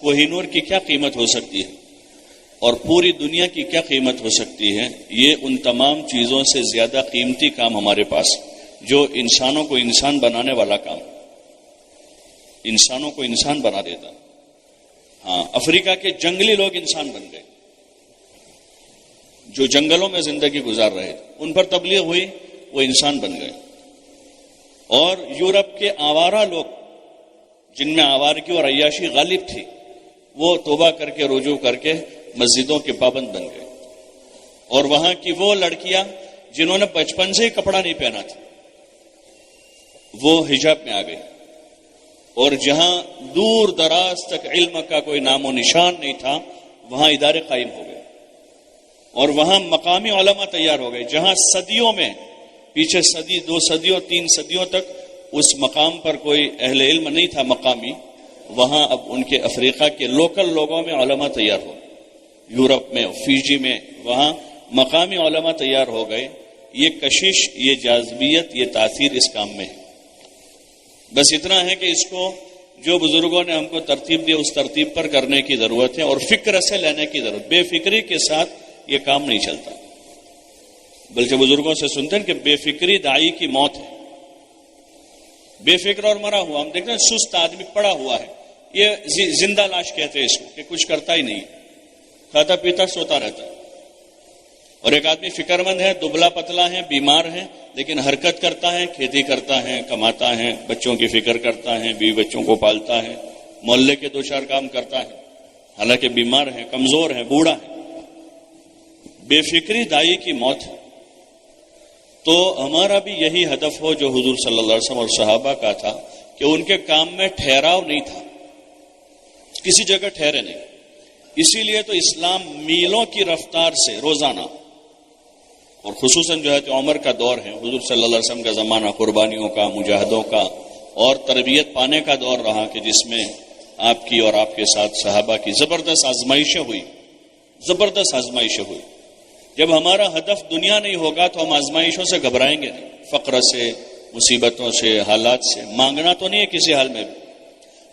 کوہ نور کی کیا قیمت ہو سکتی ہے اور پوری دنیا کی کیا قیمت ہو سکتی ہے؟ یہ ان تمام چیزوں سے زیادہ قیمتی کام ہمارے پاس، جو انسانوں کو انسان بنانے والا کام، انسانوں کو انسان بنا دیتا۔ ہاں، افریقہ کے جنگلی لوگ انسان بن گئے، جو جنگلوں میں زندگی گزار رہے تھے، ان پر تبلیغ ہوئی، وہ انسان بن گئے۔ اور یورپ کے آوارہ لوگ، جن میں آوارگی اور عیاشی غالب تھی، وہ توبہ کر کے رجوع کر کے مسجدوں کے پابند بن گئے۔ اور وہاں کی وہ لڑکیاں جنہوں نے بچپن سے ہی کپڑا نہیں پہنا تھا، وہ حجاب میں آ گئی، اور جہاں دور دراز تک علم کا کوئی نام و نشان نہیں تھا، وہاں ادارے قائم ہو گئے، اور وہاں مقامی علماء تیار ہو گئے۔ جہاں صدیوں میں، پیچھے صدی، 2 صدیوں، 3 صدیوں تک اس مقام پر کوئی اہل علم نہیں تھا مقامی، وہاں اب ان کے افریقہ کے لوکل لوگوں میں علماء تیار ہو گئے۔ یورپ میں، فیجی میں، وہاں مقامی علماء تیار ہو گئے۔ یہ کشش، یہ جاذبیت، یہ تاثیر اس کام میں ہے۔ بس اتنا ہے کہ اس کو جو بزرگوں نے ہم کو ترتیب دی، اس ترتیب پر کرنے کی ضرورت ہے، اور فکر سے لینے کی ضرورت۔ بے فکری کے ساتھ یہ کام نہیں چلتا، بلکہ بزرگوں سے سنتے ہیں کہ بے فکری داعی کی موت ہے۔ بے فکر اور مرا ہوا، ہم دیکھتے ہیں سست آدمی پڑا ہوا ہے، یہ زندہ لاش کہتے ہیں اس کو، کہ کچھ کرتا ہی نہیں، کھاتا پیتا سوتا رہتا ہے۔ اور ایک آدمی فکر مند ہے، دبلا پتلا ہے، بیمار ہے، لیکن حرکت کرتا ہے، کھیتی کرتا ہے، کماتا ہے، بچوں کی فکر کرتا ہے، بیوی بچوں کو پالتا ہے، محلے کے 2-4 کام کرتا ہے، حالانکہ بیمار ہے، کمزور ہے، بوڑھا ہے۔ بے فکری دائی کی موت ہے۔ تو ہمارا بھی یہی ہدف ہو جو حضور صلی اللہ علیہ وسلم اور صحابہ کا تھا، کہ ان کے کام میں ٹھہراؤ نہیں تھا، کسی جگہ ٹھہرے نہیں۔ اسی لیے تو اسلام میلوں کی رفتار سے روزانہ، اور خصوصاً جو ہے تو عمر کا دور ہے، حضور صلی اللہ علیہ وسلم کا زمانہ قربانیوں کا، مجاہدوں کا اور تربیت پانے کا دور رہا، کہ جس میں آپ کی اور آپ کے ساتھ صحابہ کی زبردست آزمائشیں ہوئی، زبردست آزمائشیں ہوئی۔ جب ہمارا ہدف دنیا نہیں ہوگا تو ہم آزمائشوں سے گھبرائیں گے نہیں، فقر سے، مصیبتوں سے، حالات سے۔ مانگنا تو نہیں ہے کسی حال میں بھی،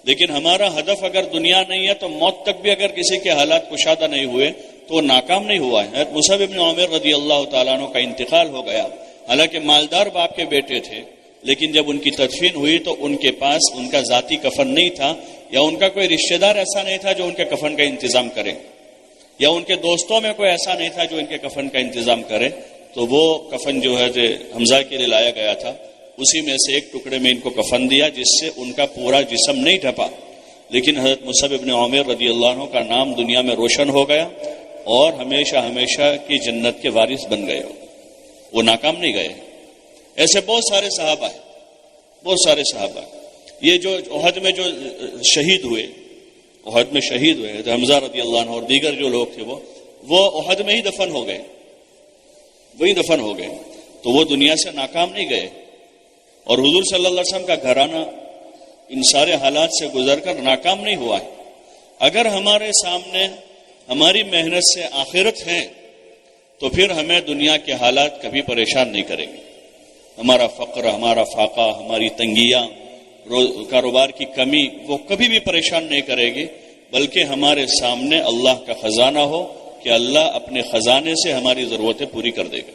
لیکن ہمارا ہدف اگر دنیا نہیں ہے تو موت تک بھی اگر کسی کے حالات کشادہ نہیں ہوئے تو وہ ناکام نہیں ہوا ہے۔ مصعب بن عمیر رضی اللہ تعالیٰ عنہ کا انتقال ہو گیا، حالانکہ مالدار باپ کے بیٹے تھے، لیکن جب ان کی تدفین ہوئی تو ان کے پاس ان کا ذاتی کفن نہیں تھا، یا ان کا کوئی رشتہ دار ایسا نہیں تھا جو ان کے کفن کا انتظام کرے، یا ان کے دوستوں میں کوئی ایسا نہیں تھا جو ان کے کفن کا انتظام کرے۔ تو وہ کفن جو ہے حمزہ کے لیے لایا گیا تھا، اسی میں سے ایک ٹکڑے میں ان کو کفن دیا، جس سے ان کا پورا جسم نہیں ڈھپا، لیکن حضرت مصعب بن عمیر رضی اللہ عنہ کا نام دنیا میں روشن ہو گیا، اور ہمیشہ ہمیشہ کی جنت کے وارث بن گئے، وہ ناکام نہیں گئے۔ ایسے بہت سارے صحابہ ہیں، بہت سارے صحابہ ہیں۔ یہ جو احد میں جو شہید ہوئے، احد میں شہید ہوئے حمزہ رضی اللہ عنہ اور دیگر جو لوگ تھے، وہ احد میں ہی دفن ہو گئے، وہی دفن ہو گئے، تو وہ دنیا سے ناکام نہیں گئے۔ اور حضور صلی اللہ علیہ وسلم کا گھرانہ ان سارے حالات سے گزر کر ناکام نہیں ہوا ہے۔ اگر ہمارے سامنے ہماری محنت سے آخرت ہے تو پھر ہمیں دنیا کے حالات کبھی پریشان نہیں کریں گے۔ ہمارا فقر، ہمارا فاقہ، ہماری تنگیاں، کاروبار کی کمی، وہ کبھی بھی پریشان نہیں کرے گی، بلکہ ہمارے سامنے اللہ کا خزانہ ہو کہ اللہ اپنے خزانے سے ہماری ضرورتیں پوری کر دے گا،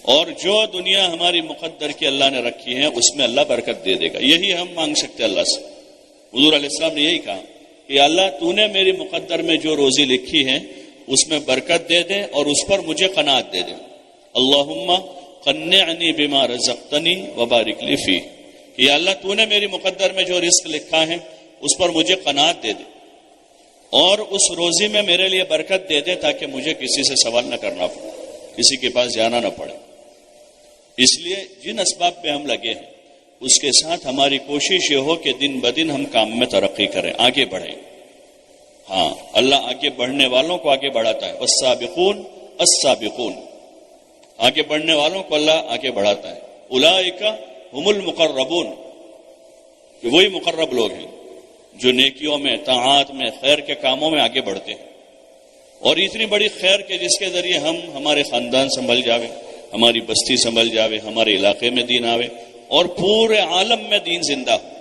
اور جو دنیا ہماری مقدر کی اللہ نے رکھی ہے اس میں اللہ برکت دے دے گا۔ یہی ہم مانگ سکتے اللہ سے۔ حضور علیہ السلام نے یہی کہا کہ اللہ تو نے میری مقدر میں جو روزی لکھی ہے اس میں برکت دے دے، اور اس پر مجھے قناعت دے دے۔ اللہم قنعنی بما رزقتنی وبارک لی فیہ، کہ یا اللہ تو نے میری مقدر میں جو رزق لکھا ہے اس پر مجھے قناعت دے دے، اور اس روزی میں میرے لیے برکت دے دے، تاکہ مجھے کسی سے سوال نہ کرنا پڑے، کسی کے پاس جانا نہ پڑے۔ اس لیے جن اسباب پہ ہم لگے ہیں اس کے ساتھ ہماری کوشش یہ ہو کہ دن بدن ہم کام میں ترقی کریں، آگے بڑھیں۔ ہاں، اللہ آگے بڑھنے والوں کو آگے بڑھاتا ہے، والسابقون السابقون، آگے بڑھنے والوں کو اللہ آگے بڑھاتا ہے۔ اولئک هم المقربون، کہ وہی مقرب لوگ ہیں جو نیکیوں میں، طاعات میں، خیر کے کاموں میں آگے بڑھتے ہیں۔ اور اتنی بڑی خیر کہ جس کے ذریعے ہم ہمارے خاندان سنبھل جاوے، ہماری بستی سنبھل جاوے، ہمارے علاقے میں دین آوے، اور پورے عالم میں دین زندہ ہو۔